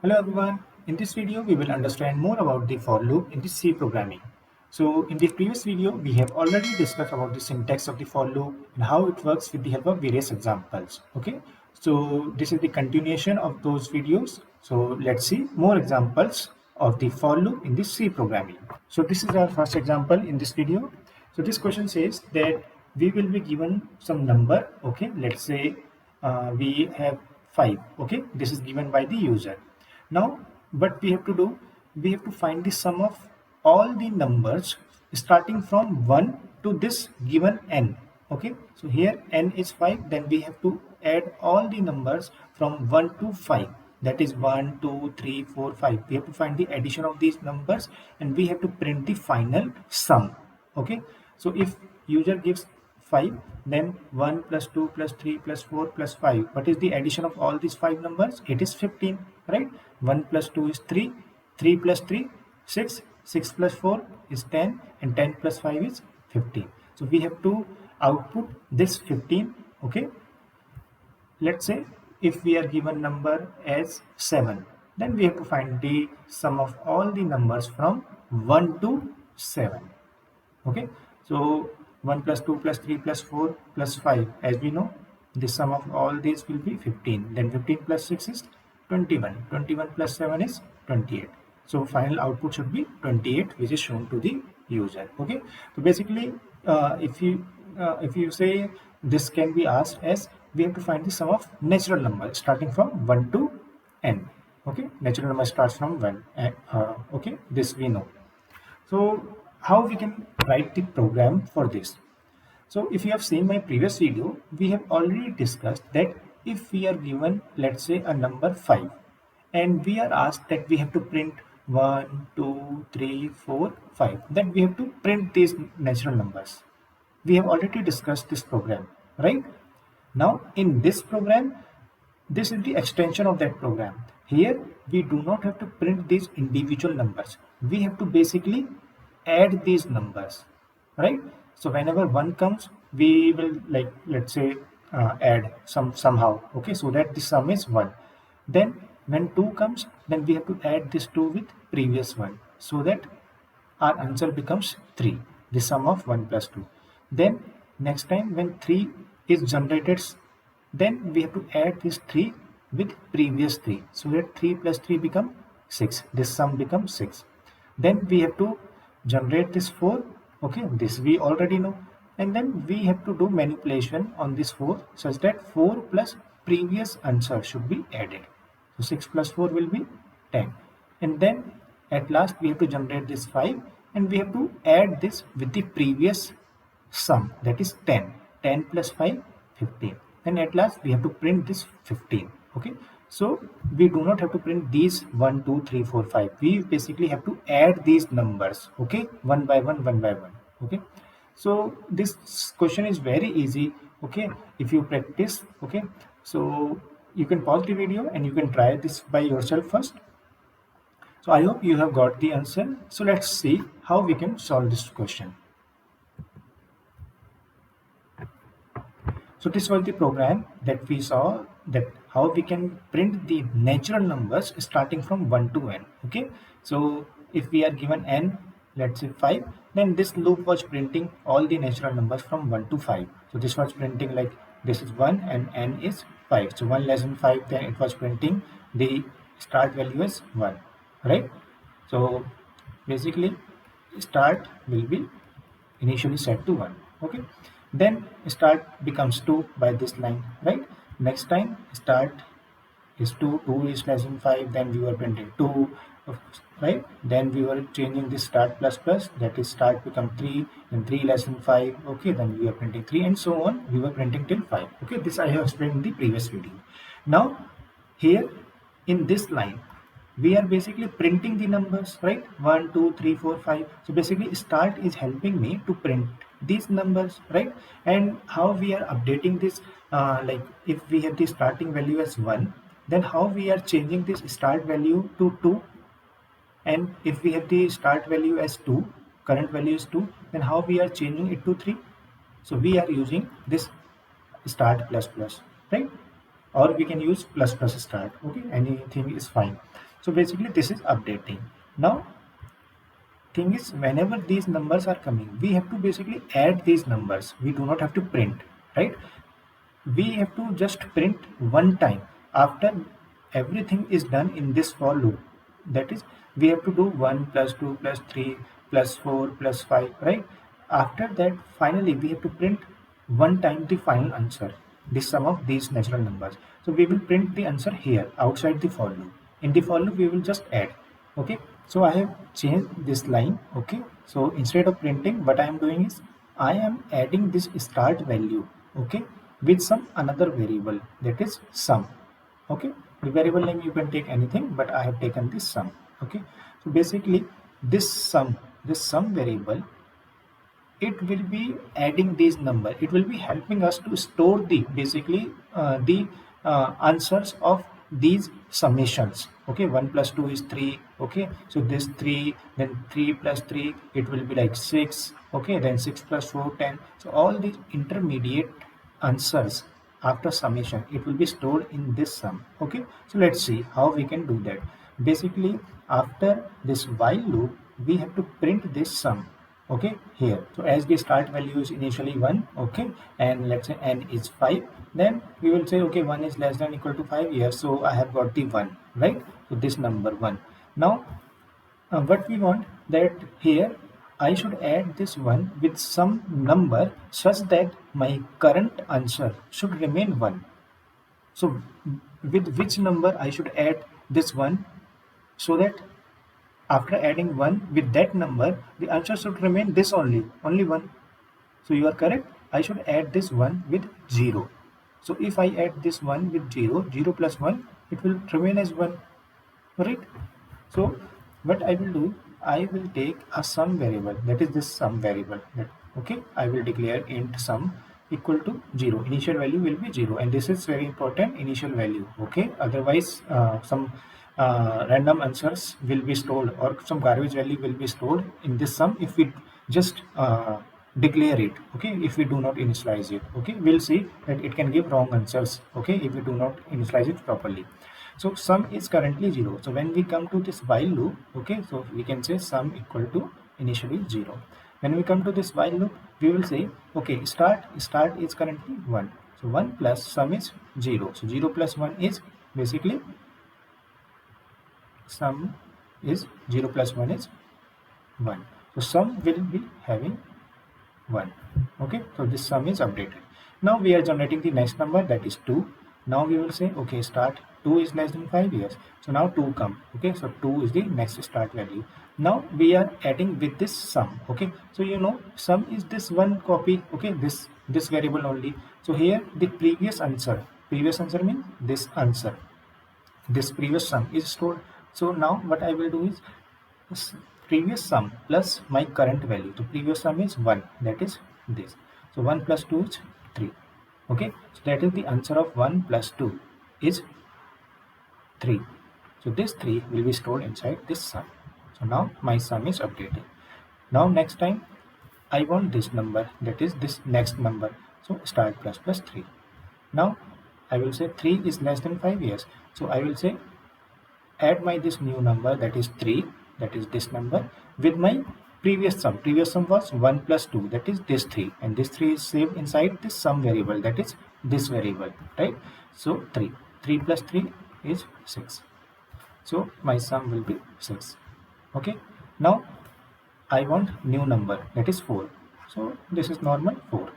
Hello everyone, in this video we will understand more about the for loop in the C programming. So in the previous video we have already discussed about the syntax of the for loop and how it works with the help of various examples. Okay, so this is the continuation of those videos. So let's see more examples of the for loop in the C programming. So this is our first example in this video. So this question says that we will be given some number. Okay, let's say we have 5. Okay, this is given by the user. Now what we have to do, we have to find the sum of all the numbers starting from 1 to this given n. Okay, so here n is 5, then we have to add all the numbers from 1 to 5, that is 1 2 3 4 5. We have to find the addition of these numbers and we have to print the final sum. Okay, so if user gives 5, then 1 plus 2 plus 3 plus 4 plus 5. What is the addition of all these 5 numbers? It is 15, right? 1 plus 2 is 3, 3 plus 3, 6, 6 plus 4 is 10, and 10 plus 5 is 15. So we have to output this 15. Okay, let's say if we are given number as 7, then we have to find the sum of all the numbers from 1 to 7. Okay, so 1 plus 2 plus 3 plus 4 plus 5, as we know, the sum of all these will be 15. Then 15 plus 6 is 21. 21 plus 7 is 28. So final output should be 28, which is shown to the user. Okay, so basically if you say, this can be asked as we have to find the sum of natural number starting from 1 to n. Okay, natural number starts from 1. Okay, this we know. So how we can write the program for this? So if you have seen my previous video, we have already discussed that if we are given, let's say, a number 5, and we are asked that we have to print 1 2 3 4 5, then we have to print these natural numbers. We have already discussed this program, right? Now in this program, this is the extension of that program. Here we do not have to print these individual numbers. We have to basically add these numbers, right? So whenever 1 comes, we will, like, let's say add somehow, okay, so that the sum is 1. Then when 2 comes, then we have to add this 2 with previous one, so that our answer becomes 3, the sum of 1 plus 2. Then next time when 3 is generated, then we have to add this 3 with previous 3, so that 3 plus 3 become 6, this sum becomes 6. Then we have to generate this 4. Okay, this we already know, and then we have to do manipulation on this 4 such that 4 plus previous answer should be added. So 6 plus 4 will be 10, and then at last we have to generate this 5, and we have to add this with the previous sum, that is 10. 10 plus 5, 15, and at last we have to print this 15. Okay, so we do not have to print these 1 2 3 4 5. We basically have to add these numbers, okay, one by one. Okay, so this question is very easy, okay, if you practice. Okay, so you can pause the video and you can try this by yourself first. So I hope you have got the answer. So let's see how we can solve this question. So this was the program that we saw, that how we can print the natural numbers starting from 1 to n. Okay, so if we are given n, let's say 5, then this loop was printing all the natural numbers from 1 to 5. So this was printing like this is 1 and n is 5. So 1 less than 5, then it was printing the start value as 1, right? So basically start will be initially set to 1. Okay, then start becomes 2 by this line, right? Next time start is 2, 2 is less than 5, then we were printing 2, right? Then we were changing this start plus plus, that is start become 3, and 3 less than 5, okay, then we are printing 3, and so on. We were printing till 5. Okay, this I have explained in the previous video. Now here in this line we are basically printing the numbers, right? 1 2 3 4 5. So basically start is helping me to print these numbers, right? And how we are updating this, like if we have the starting value as 1, then how we are changing this start value to 2, and if we have the start value as 2, current value is 2, then how we are changing it to 3? So we are using this start plus plus, right? Or we can use plus plus start. Okay, anything is fine. So basically this is updating. Now thing is, whenever these numbers are coming, we have to basically add these numbers. We do not have to print, right? We have to just print one time after everything is done in this for loop. That is, we have to do 1 plus 2 plus 3 plus 4 plus 5, right? After that, finally we have to print one time the final answer, the sum of these natural numbers. So we will print the answer here outside the for loop. In the for loop we will just add. Okay, so I have changed this line. Okay, so instead of printing, what I am doing is I am adding this start value, okay, with some another variable, that is sum. Okay, the variable name you can take anything, but I have taken this sum. Okay, so basically this sum variable, it will be adding these number. It will be helping us to store the basically the answers of these summations. Okay, 1 plus 2 is 3. Okay, so this 3, then 3 plus 3, it will be like 6. Okay, then 6 plus 4, 10. So all these intermediate answers after summation, it will be stored in this sum. Okay, so let's see how we can do that. Basically, after this while loop, we have to print this sum. Okay, here, so as the start value is initially 1, okay, and let's say n is 5, then we will say, okay, 1 is less than equal to 5 here, so I have got the 1, right? So this number 1. Now what we want, that here I should add this 1 with some number such that my current answer should remain 1. So with which number I should add this 1, so that after adding 1 with that number, the answer should remain this only 1. So you are correct. I should add this 1 with 0. So if I add this 1 with 0, 0 plus 1, it will remain as 1, right? So what I will do, I will take a sum variable, that is this sum variable. Okay, I will declare int sum equal to 0. Initial value will be 0, and this is very important, initial value. Okay, otherwise some random answers will be stored, or some garbage value will be stored in this sum if we just declare it. Okay, if we do not initialize it. Okay, we'll see that it can give wrong answers. Okay, if we do not initialize it properly. So sum is currently 0. So when we come to this while loop, okay, so we can say sum equal to initially 0. When we come to this while loop, we will say, okay, start is currently 1. So 1 plus sum is 0. So 0 plus 1 is basically sum is 0 plus 1 is 1. So sum will be having 1. Okay, so this sum is updated. Now we are generating the next number, that is 2. Now we will say, okay, start 2 is less than 5 years. So now 2 come. Okay, so 2 is the next start value. Now we are adding with this sum. Okay, so you know sum is this one copy. Okay, this variable only. So here the previous answer means this answer, this previous sum is stored. So now what I will do is previous sum plus my current value. So previous sum is 1, that is this. So 1 plus 2 is 3. Okay, so that is the answer of 1 plus 2 is 3. So this 3 will be stored inside this sum. So now my sum is updated. Now next time I want this number, that is this next number. So start plus 3. Now I will say 3 is less than 5 years. So I will say add my this new number, that is 3, that is this number, with my previous sum. Previous sum was 1 plus 2, that is this 3, and this 3 is saved inside this sum variable, that is this variable, right? So 3 plus 3 is 6. So my sum will be 6. Okay, now I want new number, that is 4. So this is normal 4.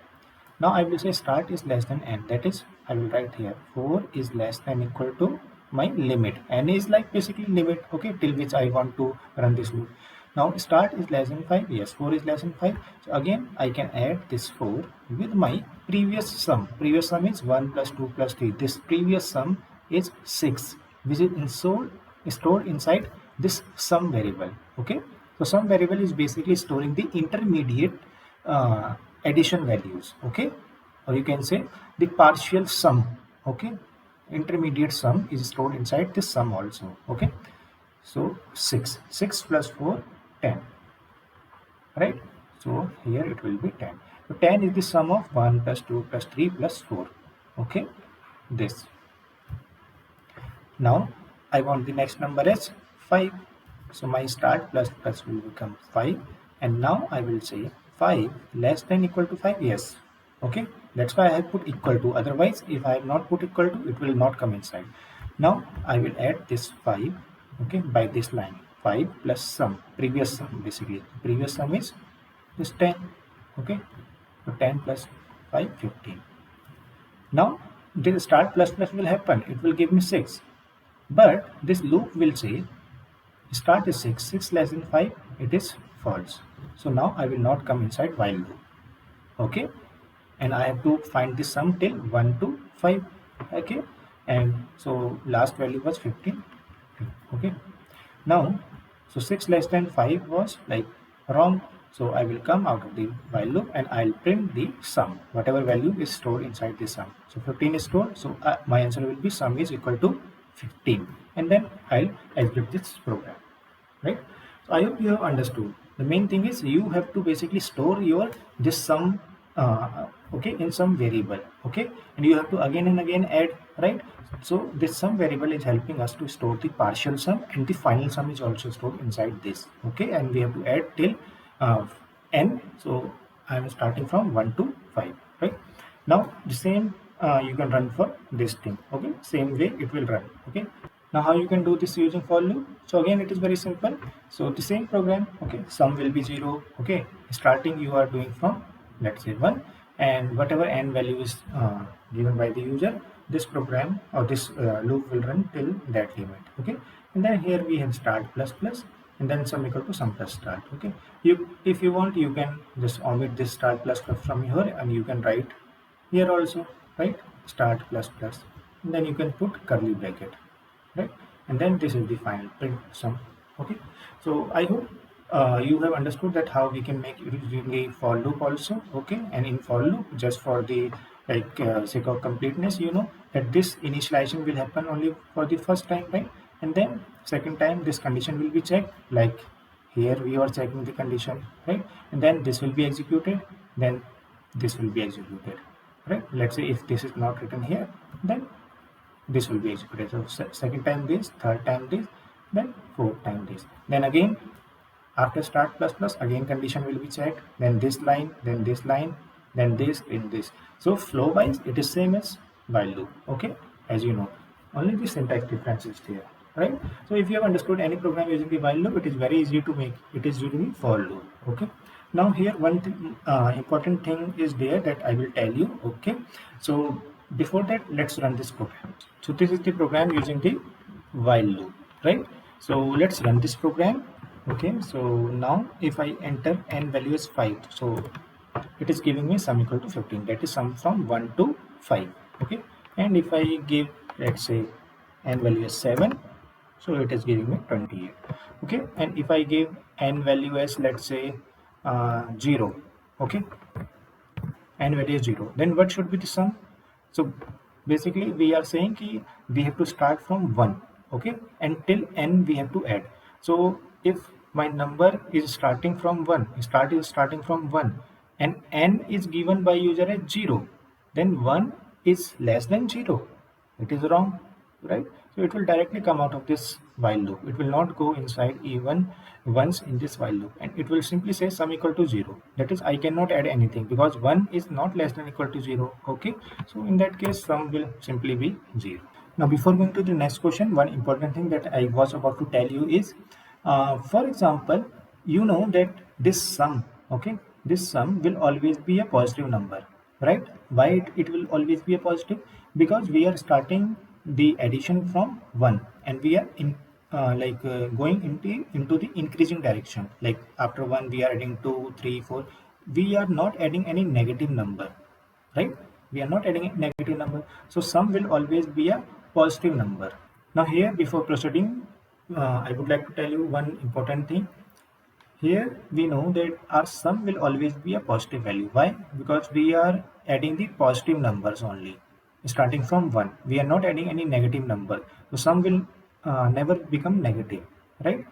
Now I will say start is less than n, that is I will write here 4 is less than equal to my limit. N is like basically limit, okay, till which I want to run this loop. Now start is less than 5, yes, 4 is less than 5. So again I can add this 4 with my previous sum. Previous sum is 1 plus 2 plus 3. This previous sum is 6, which is stored inside this sum variable. Okay, so sum variable is basically storing the intermediate addition values. Okay, or you can say the partial sum. Okay, intermediate sum is stored inside this sum also. Okay, so 6 plus 4, 10, right? So here it will be 10. So 10 is the sum of 1 plus 2 plus 3 plus 4. Okay, this. Now I want the next number as 5. So my start plus plus will become 5, and now I will say 5 less than equal to 5. Yes. Okay. That's why I have put equal to. Otherwise, if I have not put equal to, it will not come inside. Now I will add this 5, okay, by this line. 5 plus sum, previous sum basically. Previous sum is this 10. Okay. So 10 plus 5, 15. Now this start plus plus will happen. It will give me 6. But this loop will say start is 6, 6 less than 5, it is false. So now I will not come inside while loop. Okay. And I have to find the sum till 1 to 5. Okay. And so last value was 15. Okay. Now, so 6 less than 5 was like wrong. So I will come out of the while loop and I'll print the sum, whatever value is stored inside the sum. So 15 is stored. So my answer will be sum is equal to 15. And then I'll execute this program. Right? So I hope you have understood. The main thing is you have to basically store your this sum okay, in some variable. Okay, and you have to again and again add, right? So this sum variable is helping us to store the partial sum, and the final sum is also stored inside this. Okay, and we have to add till n. So I am starting from 1 to 5. Right? Now the same you can run for this thing. Okay, same way it will run. Okay. Now how you can do this using for loop? So again it is very simple. So the same program, okay, sum will be 0. Okay, starting you are doing from, let's say, 1, and whatever n value is given by the user, this program or this loop will run till that limit. Okay, and then here we have start plus plus, and then sum equal to sum plus start. Okay, if you want, you can just omit this start plus plus from here, and you can write here also, right, start plus plus, and then you can put curly bracket. Right, and then this is the final print sum. Okay, so I hope you have understood that how we can make using a for loop also. Okay, and in for loop, just for the sake of completeness, you know that this initialization will happen only for the first time, right? And then second time this condition will be checked, like here we are checking the condition, right? And then this will be executed, then this will be executed, right? Let's say if this is not written here, then this will be executed. So second time this, third time this, then fourth time this. Then again after start plus plus, again condition will be checked, then this line, then this line, then this, in this. So flow wise it is same as while loop. Okay, as you know, only the syntax difference is there, right? So if you have understood any program using the while loop, it is very easy to make it is using the for loop. Okay, now here one important thing is there that I will tell you. Okay, so before that, let's run this program. So this is the program using the while loop, right? So let's run this program. Okay, so now if I enter n value is 5, so it is giving me sum equal to 15. That is sum from 1 to 5. Okay, and if I give, let's say, n value is 7, so it is giving me 28. Okay, and if I give n value as, let's say, 0, okay, n value is 0, then what should be the sum? So basically we are saying ki we have to start from 1, okay, and till n we have to add. So if my number is starting from 1, start is starting from 1, and n is given by user as 0, then 1 is less than 0. It is wrong, right? So it will directly come out of this while loop. It will not go inside even once in this while loop, and it will simply say sum equal to 0. That is, I cannot add anything because 1 is not less than equal to 0. Okay, so in that case sum will simply be 0. Now before going to the next question, one important thing that I was about to tell you is, for example, you know that this sum, okay, this sum will always be a positive number, right? Why it will always be a positive? Because we are starting the addition from 1 and we are going into the increasing direction. Like after 1 we are adding 2, 3, 4. We are not adding any negative number, right? We are not adding a negative number, so sum will always be a positive number. Now here, before proceeding, I would like to tell you one important thing. Here we know that our sum will always be a positive value. Why? Because we are adding the positive numbers only, starting from 1. We are not adding any negative number. So sum will never become negative, right?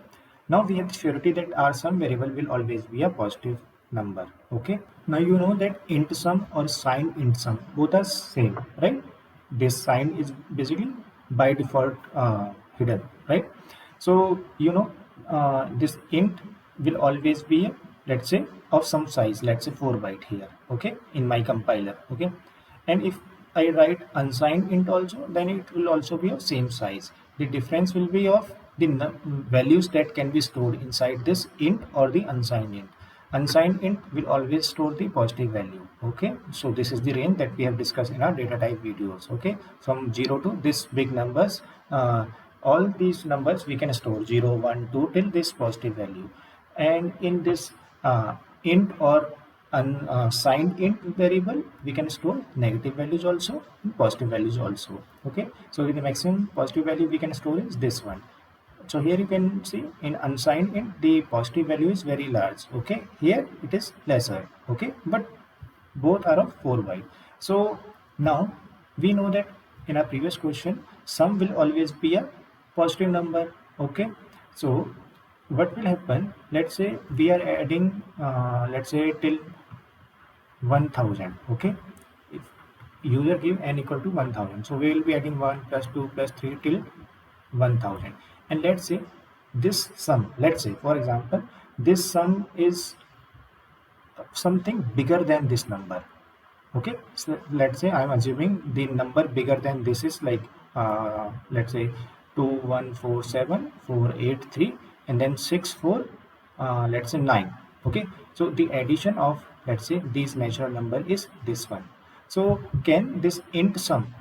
Now we have the surety that our sum variable will always be a positive number. Okay. Now you know that int sum or signed int sum, both are same, right? This sign is basically by default hidden, right? So this int will always be, let's say, of some size, let's say 4 byte here, okay, in my compiler, okay. And if I write unsigned int also, then it will also be of same size. The difference will be of the values that can be stored inside this int or the unsigned int. Unsigned int will always store the positive value, okay. So this is the range that we have discussed in our data type videos, okay. From 0 to this big numbers, all these numbers we can store 0, 1, 2 till this positive value. And in this int or unsigned int variable, we can store negative values also and positive values also, okay. So the maximum positive value we can store is this one. So here you can see in unsigned int the positive value is very large, okay. Here it is lesser, okay, but both are of 4 byte. So now we know that in our previous question sum will always be a positive number, okay. So what will happen, let's say we are adding let's say till 1000, okay. If user give n equal to 1000, so we will be adding 1 plus 2 plus 3 till 1000. And let's say this sum, let's say for example this sum is something bigger than this number, okay. So let's say I'm assuming the number bigger than this is like let's say 2147483 and then 64 let's say 9, okay. So the addition of, let's say, these natural number is this one. So can this int sum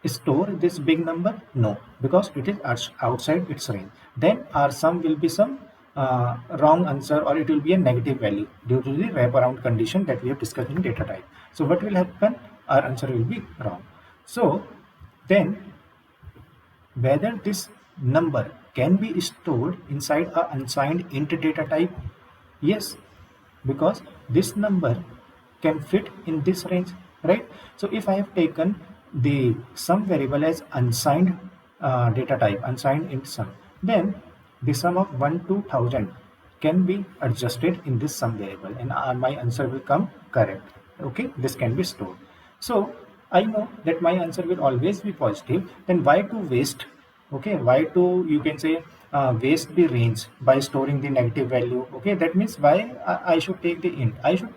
store this big number? No, because it is outside its range. Then our sum will be some wrong answer, or it will be a negative value due to the wraparound condition that we have discussed in data type. So what will happen? Our answer will be wrong. So then whether this number can be stored inside a unsigned int data type? Yes, because this number can fit in this range, right? So if I have taken the sum variable as unsigned data type, unsigned int sum, then the sum of 1 to 1000 can be adjusted in this sum variable and my answer will come correct, okay. This can be stored. So I know that my answer will always be positive. Then why to waste, okay, why to, you can say, waste the range by storing the negative value, okay. That means why I should take the int, I should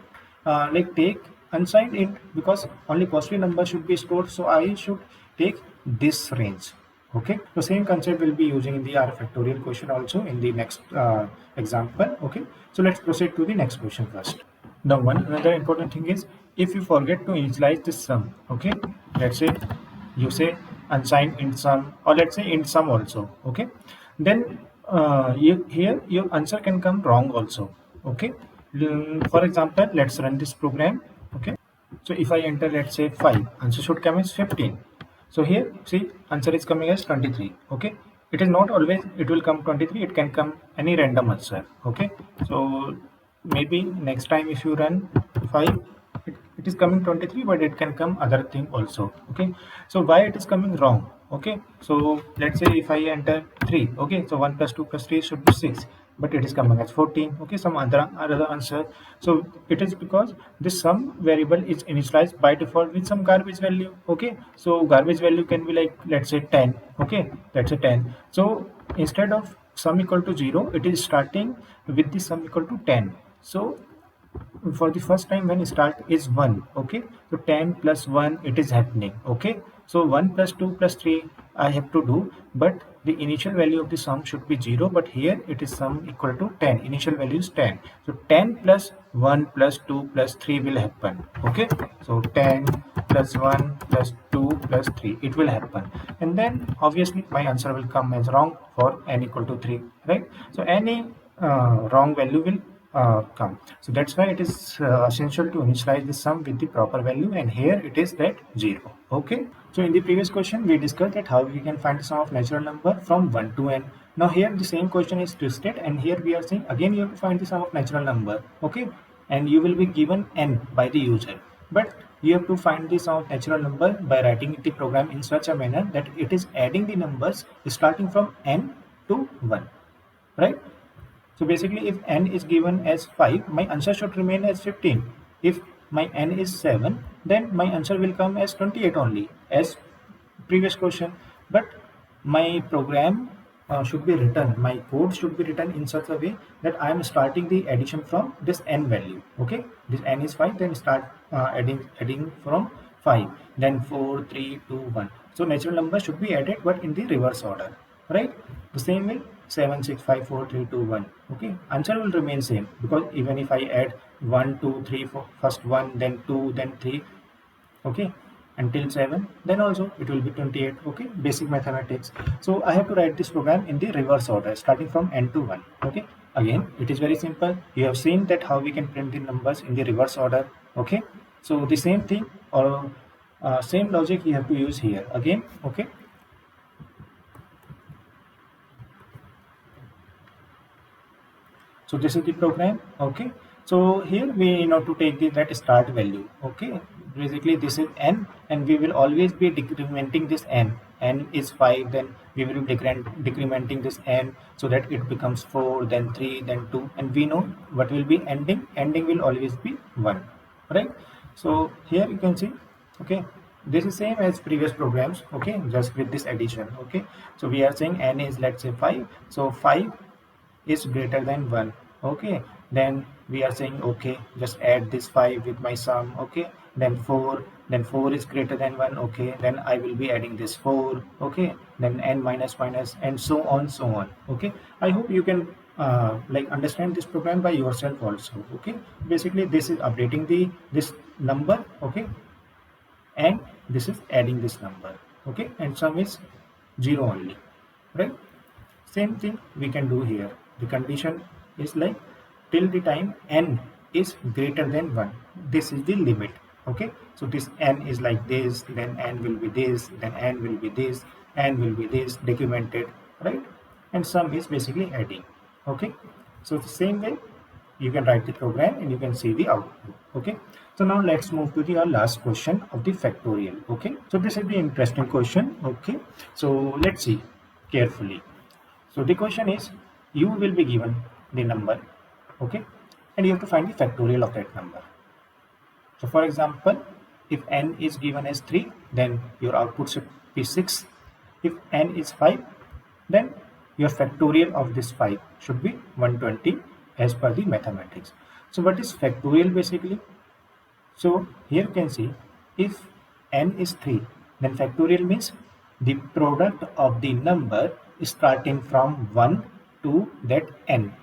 like take unsigned int, because only positive number should be stored, so I should take this range, okay. The same concept will be using in the R factorial question also in the next example, okay. So let's proceed to the next question first. Now another important thing is, if you forget to initialize this sum, okay, let's say you say unsigned int sum, or let's say int sum also, okay, then here your answer can come wrong also, okay. For example, let's run this program, okay. So if I enter, let's say 5, answer should come as 15. So here see answer is coming as 23, okay. It is not always it will come 23, it can come any random answer, okay. So maybe next time if you run 5, it is coming 23, but it can come other thing also, okay. So why it is coming wrong, okay. So let's say if I enter 3, okay, so 1 plus 2 plus 3 should be 6, but it is coming as 14, okay, some other answer. So it is because this sum variable is initialized by default with some garbage value, okay. So garbage value can be like, let's say 10, okay, let's say 10. So instead of sum equal to 0, it is starting with the sum equal to 10. So for the first time when start is 1, okay, so 10 plus 1 it is happening, okay. So 1 plus 2 plus 3 I have to do, but the initial value of the sum should be 0, but here it is sum equal to 10, initial value is 10. So 10 plus 1 plus 2 plus 3 will happen, okay. So 10 plus 1 plus 2 plus 3 it will happen, and then obviously my answer will come as wrong for n equal to 3, right. So any wrong value will come. So that's why it is essential to initialize the sum with the proper value, and here it is at 0, okay. So in the previous question we discussed that how we can find the sum of natural number from 1 to n. Now here the same question is twisted, and here we are saying again you have to find the sum of natural number, okay, and you will be given n by the user, but you have to find the sum of natural number by writing the program in such a manner that it is adding the numbers starting from n to 1, right. So basically if n is given as 5, my answer should remain as 15. If my n is 7, then my answer will come as 28 only, as previous question. But my program should be written, my code should be written in such a way that I am starting the addition from this n value. Okay, this n is 5, then start adding from 5, then 4, 3, 2, 1. So natural number should be added, but in the reverse order, right? The same way, 7, 6, 5, 4, 3, 2, 1. Okay, answer will remain same, because even if I add 1, 2, 3, 4, first 1, then 2, then 3, okay, until 7, then also it will be 28. Okay, basic mathematics. So I have to write this program in the reverse order, starting from n to 1. Okay, again it is very simple. You have seen that how we can print the numbers in the reverse order. Okay, so the same thing, or same logic you have to use here again. Okay, so this is the program. Okay, so here we know to take the that start value. Okay, basically this is n, and we will always be decrementing this n. N is 5, then we will be decrementing this n, so that it becomes 4, then 3, then 2, and we know what will be ending. Ending will always be 1, right? So here you can see, okay, this is same as previous programs. Okay, just with this addition. Okay, so we are saying n is, let's say, 5, so 5 is greater than 1. Okay, then we are saying, okay, just add this 5 with my sum. Okay, then 4 is greater than 1. Okay, then I will be adding this 4. Okay, then n minus minus, and so on, so on. Okay, I hope you can like understand this program by yourself also. Okay, basically this is updating this number. Okay, and this is adding this number. Okay, and sum is 0 only, right? Same thing we can do here. The condition is like, till the time n is greater than 1. This is the limit. Okay, so this n is like this, then n will be this, then n will be this, n will be this, documented, right? And sum is basically adding. Okay, so the same way you can write the program and you can see the output. Okay, so now let's move to the last question of the factorial. Okay, so this is the interesting question. Okay, so let's see carefully. So the question is, you will be given the number, okay, and you have to find the factorial of that number. So for example, if n is given as 3, then your output should be 6. If n is 5, then your factorial of this 5 should be 120 as per the mathematics. So what is factorial basically? So here you can see, if n is 3, then factorial means the product of the number starting from 1 to that n.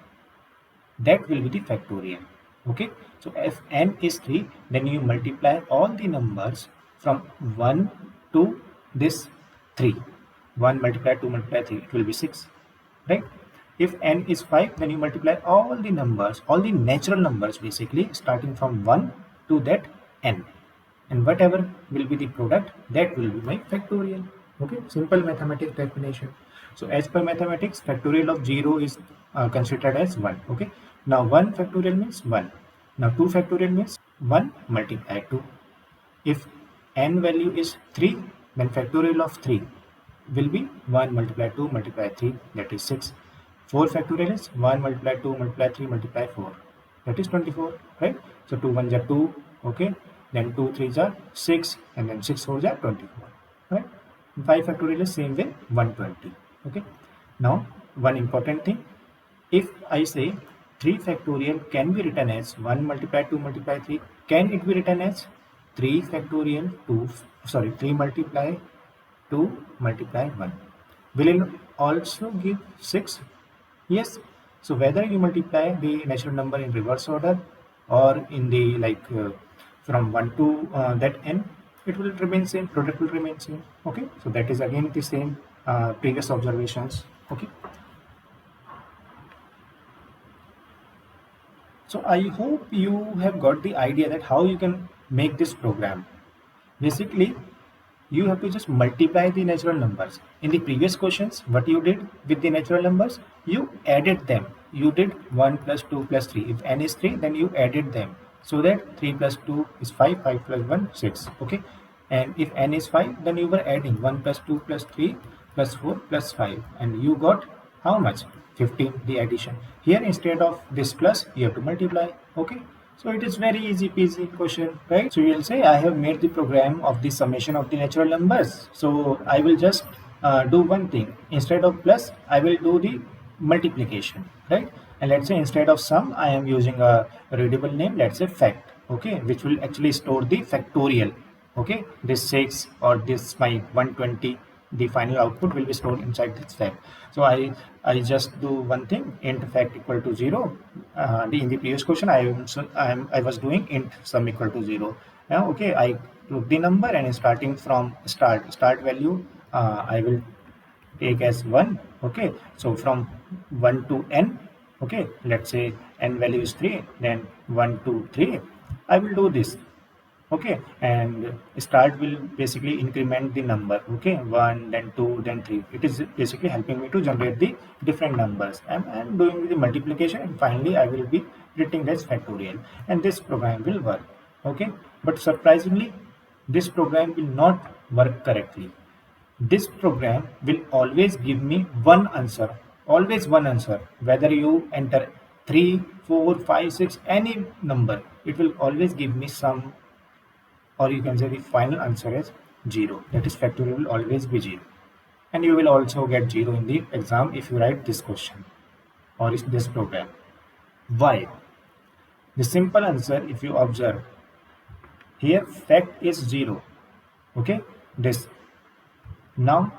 That will be the factorial. Okay, so if n is 3, then you multiply all the numbers from 1 to this 3. 1 multiply 2 multiply 3, it will be 6, right? If n is 5, then you multiply all the numbers, all the natural numbers basically, starting from 1 to that n, and whatever will be the product, that will be my factorial. Okay, simple mathematics definition. So as per mathematics, factorial of 0 is considered as 1. Okay, now 1 factorial means 1. Now 2 factorial means 1 multiply 2. If n value is 3, then factorial of 3 will be 1 multiply 2 multiply 3, that is 6. 4 factorial is 1 multiply 2 multiply 3 multiply 4, that is 24, right? So 2 1s are 2, okay, then 2 3s are 6, and then 6 4s are 24, right? 5 factorial is same way, 120. Okay, now one important thing, if I say 3 factorial can be written as 1 multiply 2 multiply 3, can it be written as 3 factorial 3 multiply 2 multiply 1? Will it also give 6? Yes. So whether you multiply the natural number in reverse order or in the from 1 to that n, it will remain same, product will remain same. Okay, so that is again the same previous observations. Okay, so I hope you have got the idea that how you can make this program. Basically, you have to just multiply the natural numbers. In the previous questions, what you did with the natural numbers, you added them. You did 1 plus 2 plus 3. If n is 3, then you added them. So that 3 plus 2 is 5, 5 plus 1, 6. Okay. And if n is 5, then you were adding 1 plus 2 plus 3 plus 4 plus 5. And you got how much? 15, the addition. Here, instead of this plus, you have to multiply. Okay. So it is very easy peasy question, right? So you will say, I have made the program of the summation of the natural numbers. So I will just do one thing. Instead of plus, I will do the multiplication, right? And let's say instead of sum, I am using a readable name, let's say fact, okay, which will actually store the factorial, okay, this 6 or this my 120, the final output will be stored inside this fact. So I just do one thing, int fact equal to 0. In the previous question I was doing int sum equal to 0. Now okay, I took the number and starting from start value, I will take as 1. Okay, so from 1 to n, okay, let's say n value is 3, then 1 to 3, I will do this. Okay, and start will basically increment the number, okay, 1 then 2 then 3. It is basically helping me to generate the different numbers. I'm doing the multiplication, and finally I will be writing this factorial, and this program will work. Okay, but surprisingly this program will not work correctly. This program will always give me one answer, always one answer, whether you enter 3, 4, 5, 6, any number, it will always give me some, or you can say the final answer is 0. That is, factorial will always be 0. And you will also get 0 in the exam if you write this question or this program. Why? The simple answer, if you observe, here fact is 0. Okay, this. Now,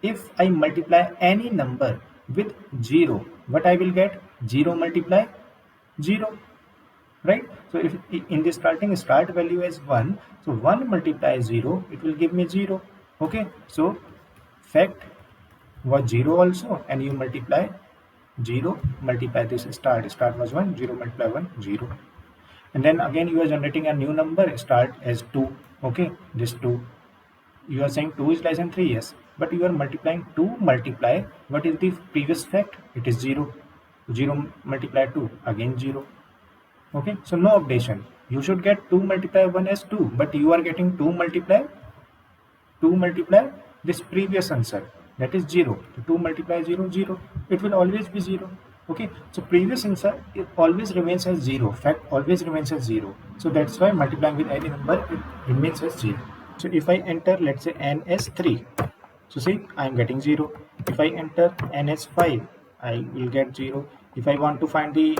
if I multiply any number with 0, what I will get? 0 multiply 0. Right? So if in the start value is 1, so 1 multiply 0, it will give me 0. Okay, so fact was 0 also, and you multiply 0 multiply this start was 1, 0 multiply 1, 0, and then again you are generating a new number, start as 2. Okay, this 2, you are saying 2 is less than 3, yes, but you are multiplying 2 multiply what is the previous fact? It is 0. 0 multiply 2, again 0. Okay, so no updation. You should get 2 multiply 1 as 2, but you are getting 2 multiply this previous answer, that is 0. 2 multiply 0, 0. It will always be 0. Okay, so previous answer, it always remains as 0. Fact always remains as 0. So that's why multiplying with any number, it remains as 0. So if I enter, let's say n as 3, so see, I am getting 0. If I enter n as 5, I will get 0. If I want to find the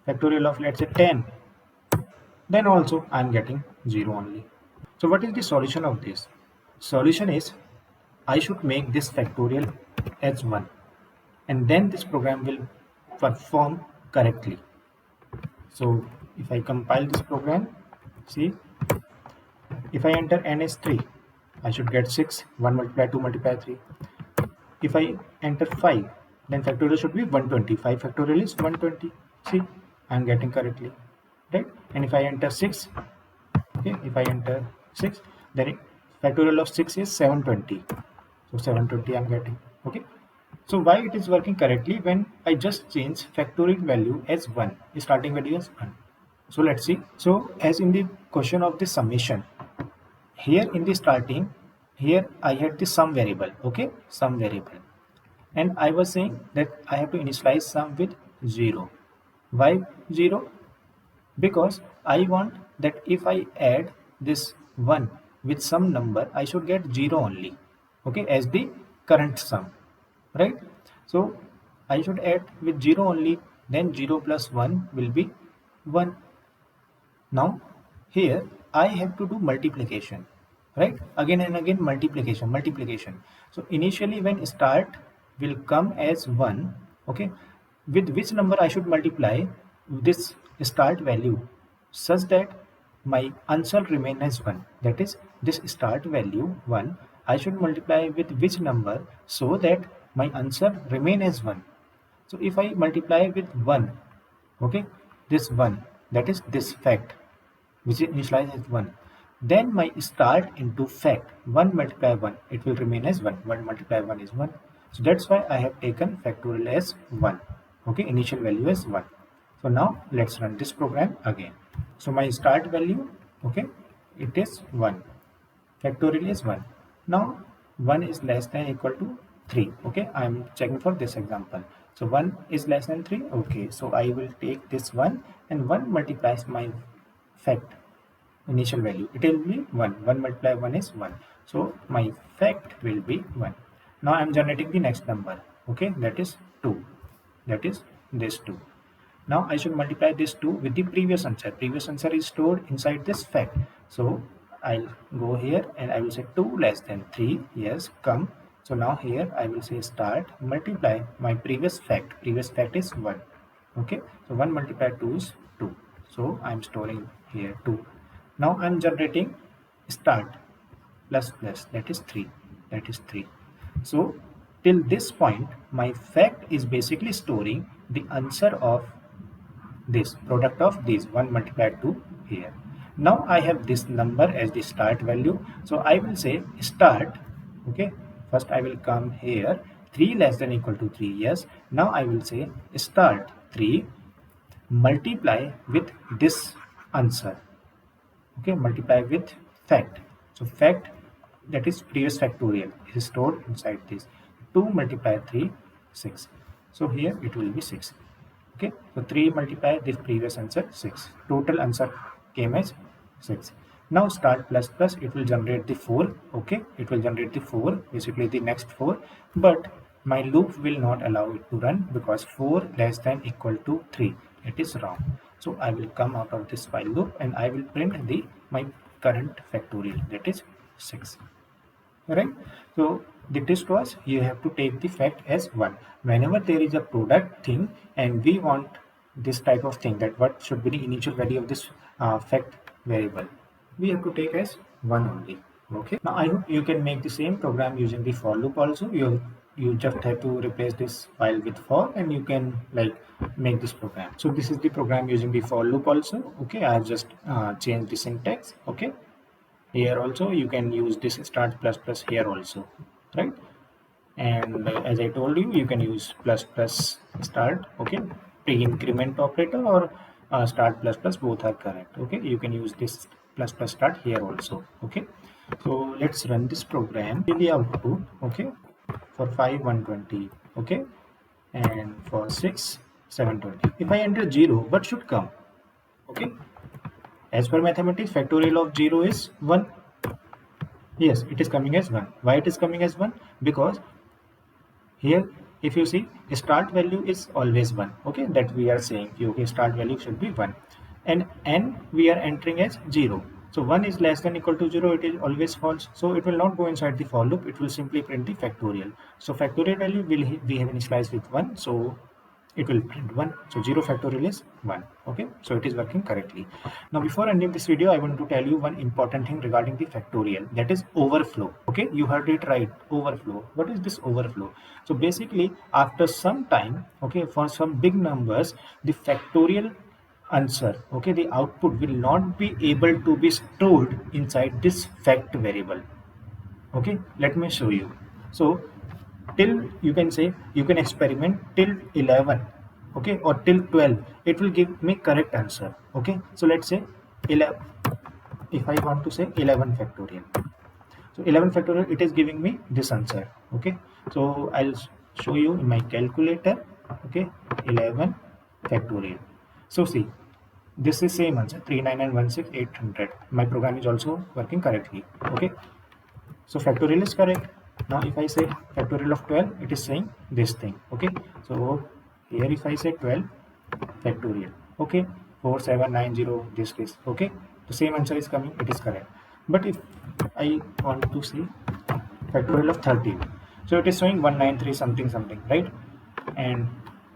factorial of, let's say, 10, then also I am getting 0 only. So what is the solution of this? Solution is, I should make this factorial as 1, and then this program will perform correctly. So if I compile this program, see, if I enter n as 3, I should get 6. 1 multiply 2 multiply 3. If I enter 5, then factorial should be 120. 5 factorial is 120. See, I am getting correctly, right? And if I enter 6, okay, if I enter 6, then factorial of 6 is 720. So 720 I am getting. Okay. So why it is working correctly when I just change factorial value as 1, the starting value as 1. So let's see. So as in the question of the summation, here in the starting, here I had the sum variable, okay, sum variable, and I was saying that I have to initialize sum with 0. Why 0? Because I want that if I add this 1 with some number, I should get 0 only, okay, as the current sum, right? So I should add with 0 only, then 0 plus 1 will be 1. Now here I have to do multiplication, right? Again and again, multiplication. So initially when start will come as 1, okay, with which number I should multiply this start value such that my answer remain as 1, that is, this start value 1, I should multiply with which number so that my answer remain as 1. So if I multiply with 1, okay, this 1, that is this fact which is initialized as 1, then my start into fact 1 multiply 1, it will remain as 1. 1 multiply 1 is 1. So that's why I have taken factorial as 1. Okay, initial value is 1. So now let's run this program again. So my start value, okay, it is 1. Factorial is 1. Now 1 is less than or equal to 3. Okay, I am checking for this example. So 1 is less than 3. Okay, so I will take this 1, and 1 multiplies my fact initial value. It will be 1. 1 multiply 1 is 1. So my fact will be 1. Now I'm generating the next number. Okay, that is 2. That is this 2. Now I should multiply this 2 with the previous answer. Previous answer is stored inside this fact. So I'll go here and I will say 2 less than 3. Yes, come. So now here I will say start, multiply my previous fact. Previous fact is 1. Okay, so 1 multiplied 2 is 2. So I'm storing here 2. Now I'm generating start plus plus, that is 3. That is 3. So till this point my fact is basically storing the answer of this product of these 1 multiplied 2 here. Now I have this number as the start value, so I will say start. Okay, first I will come here, 3 less than equal to 3. Yes, now I will say start 3 multiply with this answer. Okay, multiply with fact. So fact, that is previous factorial, is stored inside this. 2 multiply 3, 6. So here it will be 6. Okay, so 3 multiply this previous answer, 6. Total answer came as 6. Now start plus plus, it will generate the 4. Okay, it will generate the 4, basically the next 4, but my loop will not allow it to run because 4 less than equal to 3. It is wrong. So I will come out of this while loop and I will print the my current factorial, that is 6. Right? So the test was, you have to take the fact as 1. Whenever there is a product thing and we want this type of thing, that what should be the initial value of this fact variable, we have to take as 1 only. Okay, now I hope you can make the same program using the for loop also. You just have to replace this while with for and you can like make this program. So this is the program using the for loop also. Okay, I have just changed the syntax. Okay, here also you can use this start plus plus here also, right? And as I told you, you can use plus plus start. Okay, pre-increment operator or start plus plus, both are correct. Okay, you can use this plus plus start here also. Okay, so let's run this program. See the output. Okay, for 5 120. Okay, and for 6 720. If I enter 0, what should come? Okay, as per mathematics, factorial of 0 is 1. Yes, it is coming as 1. Why it is coming as 1? Because here if you see, start value is always 1. Okay, that we are saying okay, start value should be 1 and n we are entering as 0. So 1 is less than equal to 0, it is always false, so it will not go inside the for loop, it will simply print the factorial. So factorial value will we have initialized with 1, so it will print 1. So 0 factorial is 1. Okay, so it is working correctly. Now before ending this video, I want to tell you one important thing regarding the factorial, that is overflow. Okay, you heard it right, overflow. What is this overflow? So basically after some time, okay, for some big numbers, the factorial answer, okay, the output will not be able to be stored inside this fact variable. Okay, let me show you. So till you can say, you can experiment till 11, okay, or till 12, it will give me correct answer. Okay, so let's say 11, if I want to say 11 factorial, so 11 factorial, it is giving me this answer. Okay, so I'll show you in my calculator. Okay, 11 factorial. So see, this is same answer, 39916 800. My program is also working correctly. Okay, so factorial is correct. Now if I say factorial of 12, it is saying this thing. Okay, so here if I say 12 factorial, okay, 4790 this. Okay, the same answer is coming, it is correct. But if I want to see factorial of 13, so it is showing 193 something, right? And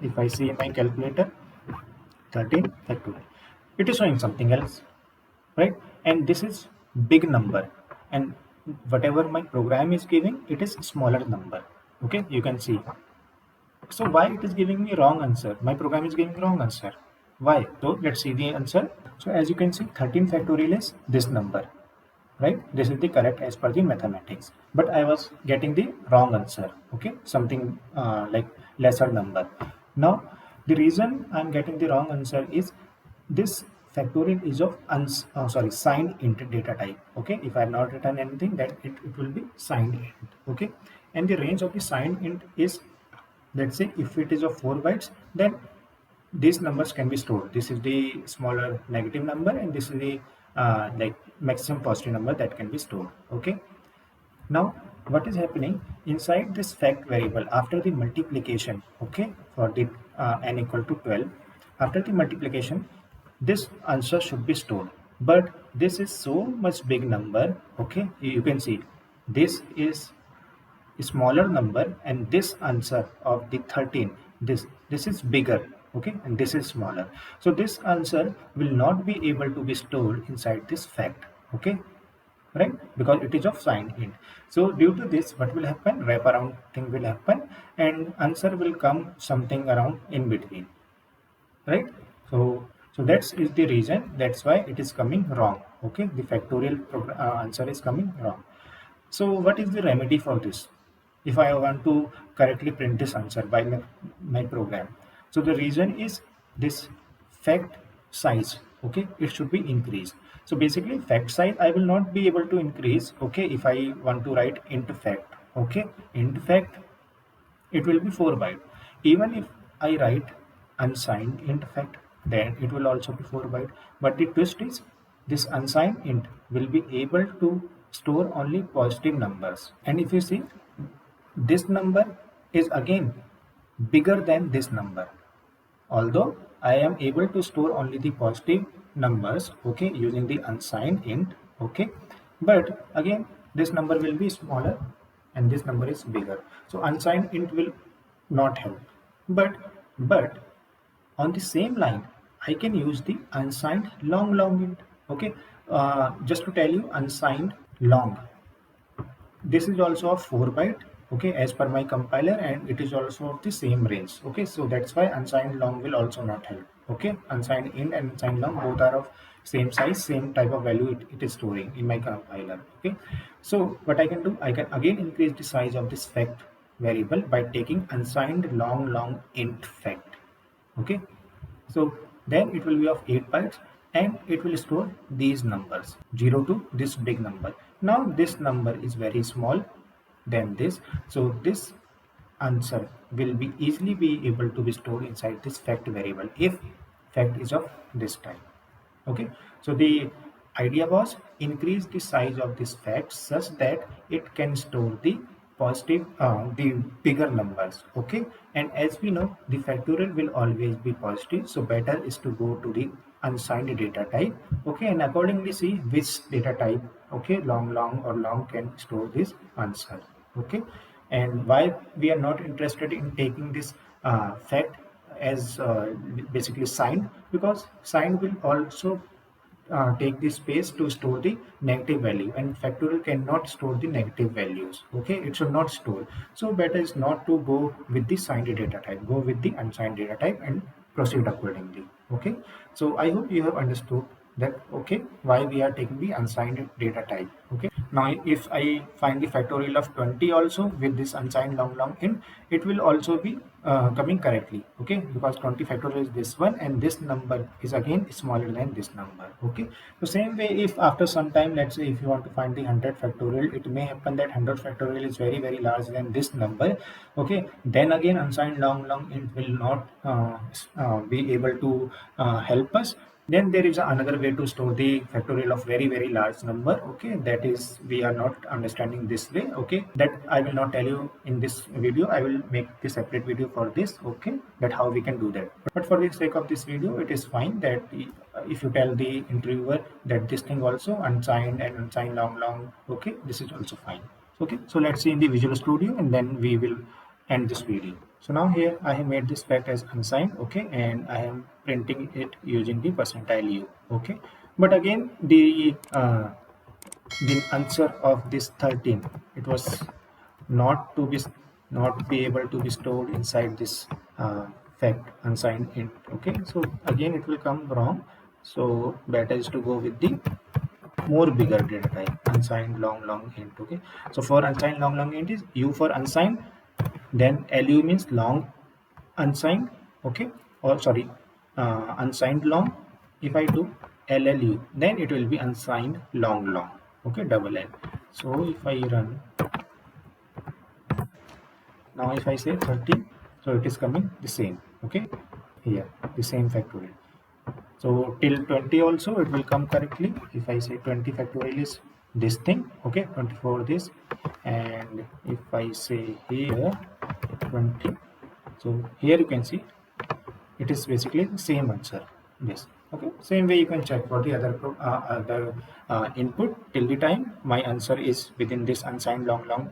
if I see in my calculator 13 factorial, it is showing something else, right? And this is big number, and whatever my program is giving, it is smaller number. Okay, you can see. So why it is giving me wrong answer? My program is giving wrong answer. Why? So let's see the answer. So as you can see, 13 factorial is this number, right? This is the correct as per the mathematics, but I was getting the wrong answer. Okay, something like lesser number. Now the reason I'm getting the wrong answer is this factorial is of signed int data type. Okay, if I have not written anything, that it will be signed int. Okay, and the range of the signed int is, let's say if it is of 4 bytes, then these numbers can be stored. This is the smaller negative number and this is the like maximum positive number that can be stored. Okay, now what is happening inside this fact variable after the multiplication, okay, for the n equal to 12, after the multiplication this answer should be stored, but this is so much big number, okay, you can see this is smaller number and this answer of the 13, this is bigger, okay, and this is smaller, so this answer will not be able to be stored inside this fact, okay, right, because it is of signed int. So due to this, what will happen, wraparound thing will happen and answer will come something around in between, right? So that's is the reason, that's why it is coming wrong, okay, the factorial answer is coming wrong. So what is the remedy for this if I want to correctly print this answer by my program? So the reason is this fact size, okay, it should be increased. So basically fact size I will not be able to increase, okay, if I want to write int fact, okay, int fact it will be 4 byte. Even if I write unsigned int fact, then it will also be 4 byte. But the twist is this unsigned int will be able to store only positive numbers. And if you see, this number is again bigger than this number. Although I am able to store only the positive numbers, okay, using the unsigned int, okay, but again this number will be smaller and this number is bigger, so unsigned int will not help. But on the same line I can use the unsigned long int, okay. Just to tell you, unsigned long, this is also a 4 byte, okay, as per my compiler, and it is also of the same range, okay, so that's why unsigned long will also not help, okay. Unsigned int and unsigned long both are of same size, same type of value it is storing in my compiler, okay. So what I can do, I can again increase the size of this fact variable by taking unsigned long int fact, okay. So then it will be of 8 bytes and it will store these numbers 0 to this big number. Now this number is very small than this, so this answer will be easily be able to be stored inside this fact variable if fact is of this type, okay. So the idea was increase the size of this fact such that it can store the positive the bigger numbers, okay. And as we know, the factorial will always be positive, so better is to go to the unsigned data type, okay, and accordingly see which data type, okay, long or long can store this answer, okay. And why we are not interested in taking this fact as basically signed, because signed will also take the space to store the negative value, and factorial cannot store the negative values, okay, it should not store. So better is not to go with the signed data type, go with the unsigned data type and proceed accordingly, okay. So I hope you have understood that, okay, why we are taking the unsigned data type, okay. Now if I find the factorial of 20 also with this unsigned long int, it will also be coming correctly, okay, because 20 factorial is this one and this number is again smaller than this number, okay. So same way, if after some time, let's say if you want to find the 100 factorial, it may happen that 100 factorial is very large than this number, okay, then again unsigned long int will not be able to help us. Then there is another way to store the factorial of very large number, okay, that is we are not understanding this way, okay, that I will not tell you in this video. I will make the separate video for this, okay, that how we can do that. But for the sake of this video, it is fine that if you tell the interviewer that this thing also unsigned and unsigned long, okay, this is also fine, okay. So let's see in the Visual Studio and then we will end this video. So now here I have made this fact as unsigned, okay, and I am printing it using the %u, okay. But again the answer of this 13, it was not be able to be stored inside this fact unsigned int, okay. So again it will come wrong, so better is to go with the more bigger data type, unsigned long int, okay. So for unsigned long int is u for unsigned, then lu means long unsigned, okay, or sorry, unsigned long. If I do llu, then it will be unsigned long, okay, double L. So if I run now, if I say 13, so it is coming the same, okay, here the same factorial. So till 20 also it will come correctly. If I say 20 factorial is this thing, okay, 24 this, and and if I say here 20, so here you can see it is basically the same answer. Yes. Okay. Same way you can check for the other input till the time my answer is within this unsigned long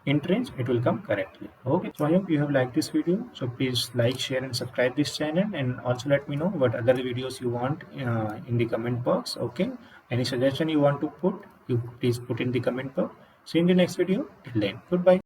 int range, it will come correctly. Okay. So I hope you have liked this video. So please like, share, and subscribe this channel, and also let me know what other videos you want in the comment box. Okay. Any suggestion you want to put, you please put in the comment box. See you in the next video. Till then, goodbye.